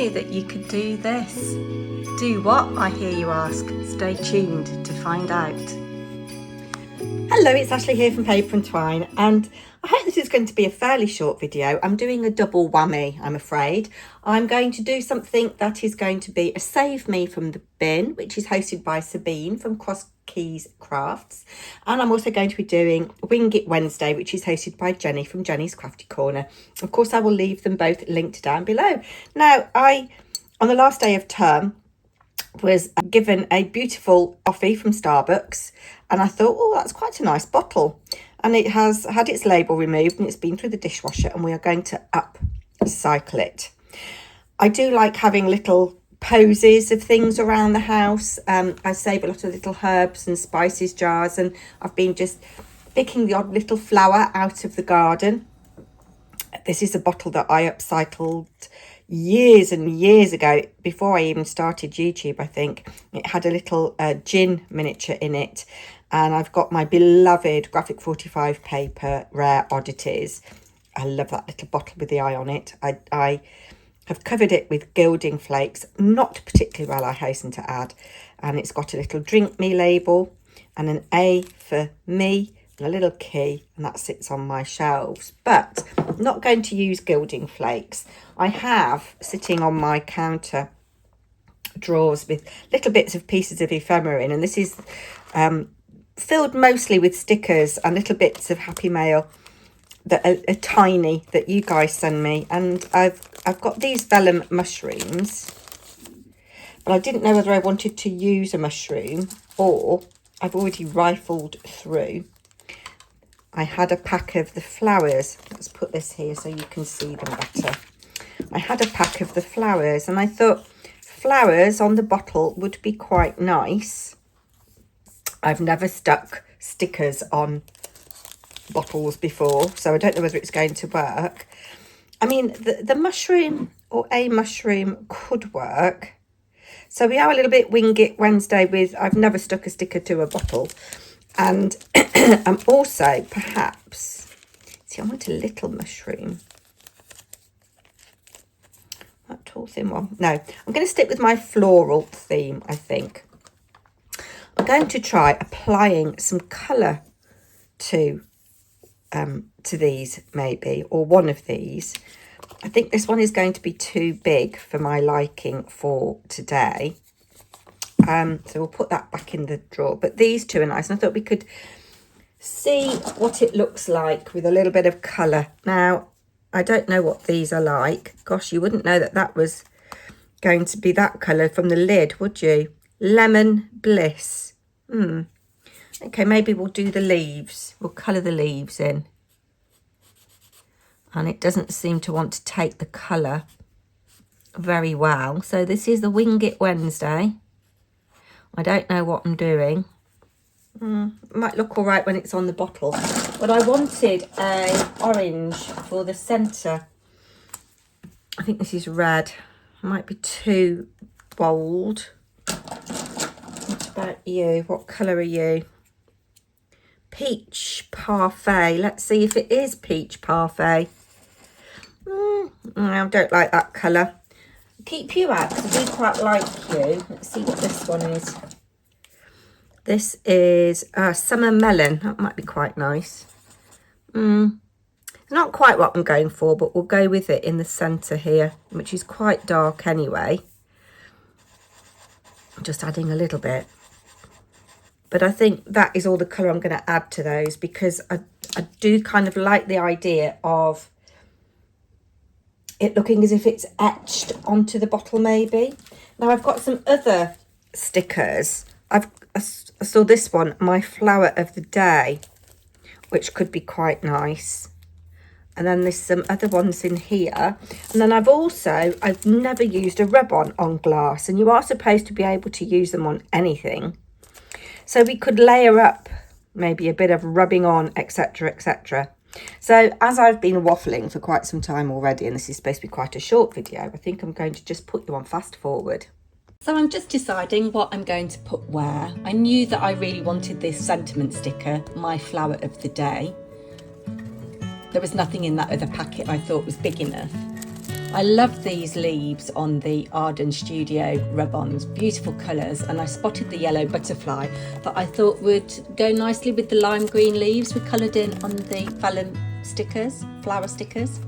knew that you could do this. Do what, I hear you ask? Stay tuned to find out. Hello, it's Ashley here from Paper&Twine, and I hope this is going to be a fairly short video. I'm doing a double whammy, I'm afraid. I'm going to do something that is going to be a Save Me from the Bin, which is hosted by Sabine from Cross Keys Crafts, and I'm also going to be doing Wing It Wednesday, which is hosted by Jenny from Jenny's Crafty Corner. Of course, I will leave them both linked down below. Now, on the last day of term, was given a beautiful coffee from Starbucks, and I thought, oh, that's quite a nice bottle, and it has had its label removed and it's been through the dishwasher, and we are going to upcycle it. I do like having little poses of things around the house. I save a lot of little herbs and spices jars, and I've been just picking the odd little flower out of the garden. This is a bottle that I upcycled years and years ago, before I even started YouTube, I think. It had a little gin miniature in it, and I've got my beloved Graphic 45 paper Rare Oddities. I love that little bottle with the eye on it. I have covered it with gilding flakes, not particularly well, I hasten to add, and it's got a little drink me label and an A for me and a little key, and that sits on my shelves. But I'm not going to use gilding flakes. I have sitting on my counter drawers with little bits of pieces of ephemera in, and this is filled mostly with stickers and little bits of Happy Mail that are tiny, that you guys send me. And I've got these vellum mushrooms, but I didn't know whether I wanted to use a mushroom, or I've already rifled through. I had a pack of the flowers. Let's put this here so you can see them better. I had a pack of the flowers, and I thought flowers on the bottle would be quite nice. I've never stuck stickers on bottles before, so I don't know whether it's going to work. I mean, the mushroom or a mushroom could work. So we are a little bit Wing It Wednesday with I've never stuck a sticker to a bottle. And I'm also perhaps, see, I want a little mushroom. That tall thin one. No, I'm going to stick with my floral theme, I think. I'm going to try applying some colour to these, maybe, or one of these. I think this one is going to be too big for my liking for today. So we'll put that back in the drawer. But these two are nice, and I thought we could see what it looks like with a little bit of colour. Now, I don't know what these are like. Gosh, you wouldn't know that that was going to be that colour from the lid, would you? Lemon Bliss. Okay, maybe we'll do the leaves. We'll colour the leaves in. And it doesn't seem to want to take the colour very well. So this is the Wing It Wednesday. I don't know what I'm doing. It might look all right when it's on the bottle. But I wanted a orange for the centre. I think this is red. It might be too bold. What about you? What colour are you? Peach Parfait. Let's see if it is Peach Parfait. I don't like that colour. Keep you out because I do quite like you. Let's see what this one is. This is Summer Melon. That might be quite nice. It's not quite what I'm going for, but we'll go with it in the centre here, which is quite dark anyway. I'm just adding a little bit. But I think that is all the colour I'm going to add to those, because I do kind of like the idea of it looking as if it's etched onto the bottle, maybe. Now, I've got some other stickers. I saw this one, My Flower of the Day, which could be quite nice. And then there's some other ones in here. And then I've never used a rub-on on glass, and you are supposed to be able to use them on anything. So we could layer up maybe a bit of rubbing on, etc., etc. So as I've been waffling for quite some time already, and this is supposed to be quite a short video, I think I'm going to just put you on fast forward. So I'm just deciding what I'm going to put where. I knew that I really wanted this sentiment sticker, My Flower of the Day. There was nothing in that other packet I thought was big enough. I love these leaves on the Arden Studio rub-ons, beautiful colours, and I spotted the yellow butterfly that I thought would go nicely with the lime green leaves we coloured in on the vellum stickers, flower stickers.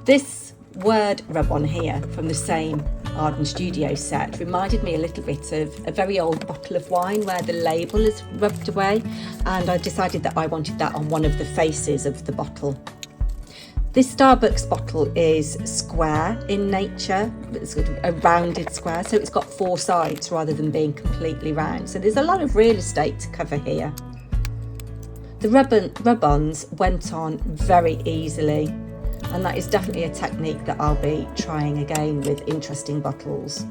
This word rub-on here from the same Arden Studio set reminded me a little bit of a very old bottle of wine where the label is rubbed away, and I decided that I wanted that on one of the faces of the bottle. This Starbucks bottle is square in nature. It's got a rounded square, so it's got 4 sides rather than being completely round. So there's a lot of real estate to cover here. The rub-ons went on very easily, and that is definitely a technique that I'll be trying again with interesting bottles.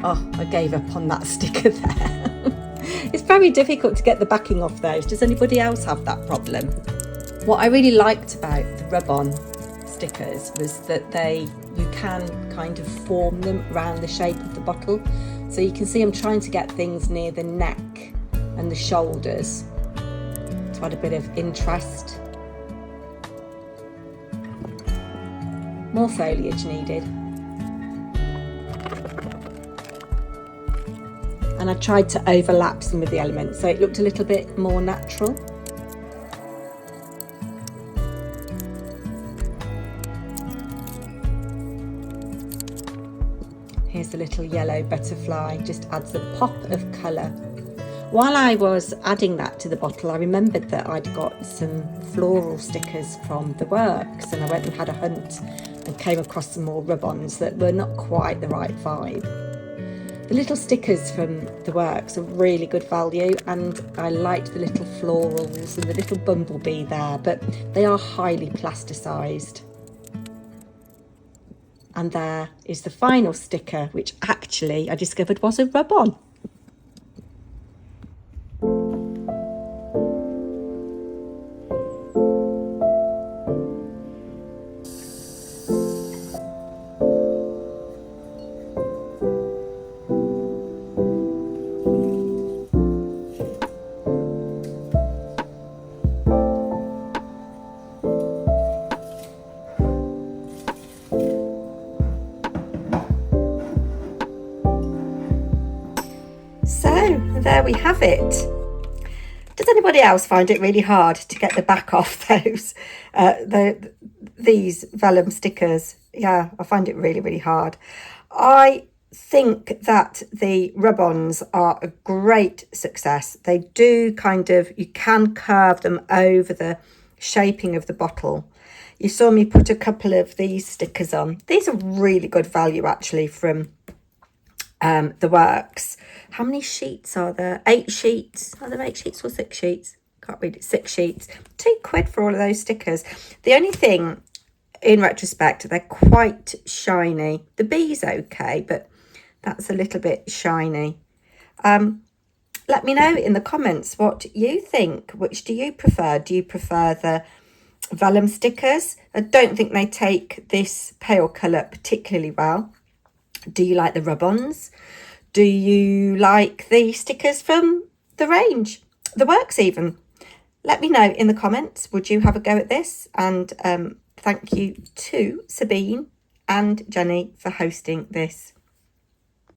Oh, I gave up on that sticker there. It's very difficult to get the backing off those. Does anybody else have that problem? What I really liked about the rub-on stickers was that you can kind of form them around the shape of the bottle. So you can see I'm trying to get things near the neck and the shoulders to add a bit of interest. More foliage needed. And I tried to overlap some of the elements so it looked a little bit more natural. Here's the little yellow butterfly, just adds a pop of colour. While I was adding that to the bottle, I remembered that I'd got some floral stickers from the works, and I went and had a hunt and came across some more rub-ons that were not quite the right vibe. The little stickers from the works are really good value, and I liked the little florals and the little bumblebee there, but they are highly plasticised. And there is the final sticker, which actually I discovered was a rub-on. So there we have it. Does anybody else find it really hard to get the back off those these vellum stickers? Yeah, I find it really, really hard. I think that the rub-ons are a great success. They do you can curve them over the shaping of the bottle. You saw me put a couple of these stickers on. These are really good value actually from the works. How many sheets are there? 8 sheets. Are there 8 sheets or 6 sheets? Can't read it. 6 sheets. £2 for all of those stickers. The only thing, in retrospect, they're quite shiny. The bee's okay, but that's a little bit shiny. Let me know in the comments what you think. Which do you prefer? Do you prefer the vellum stickers? I don't think they take this pale colour particularly well. Do you like the rub-ons? Do you like the stickers from the range? The works even? Let me know in the comments. Would you have a go at this? And thank you to Sabine and Jenny for hosting this.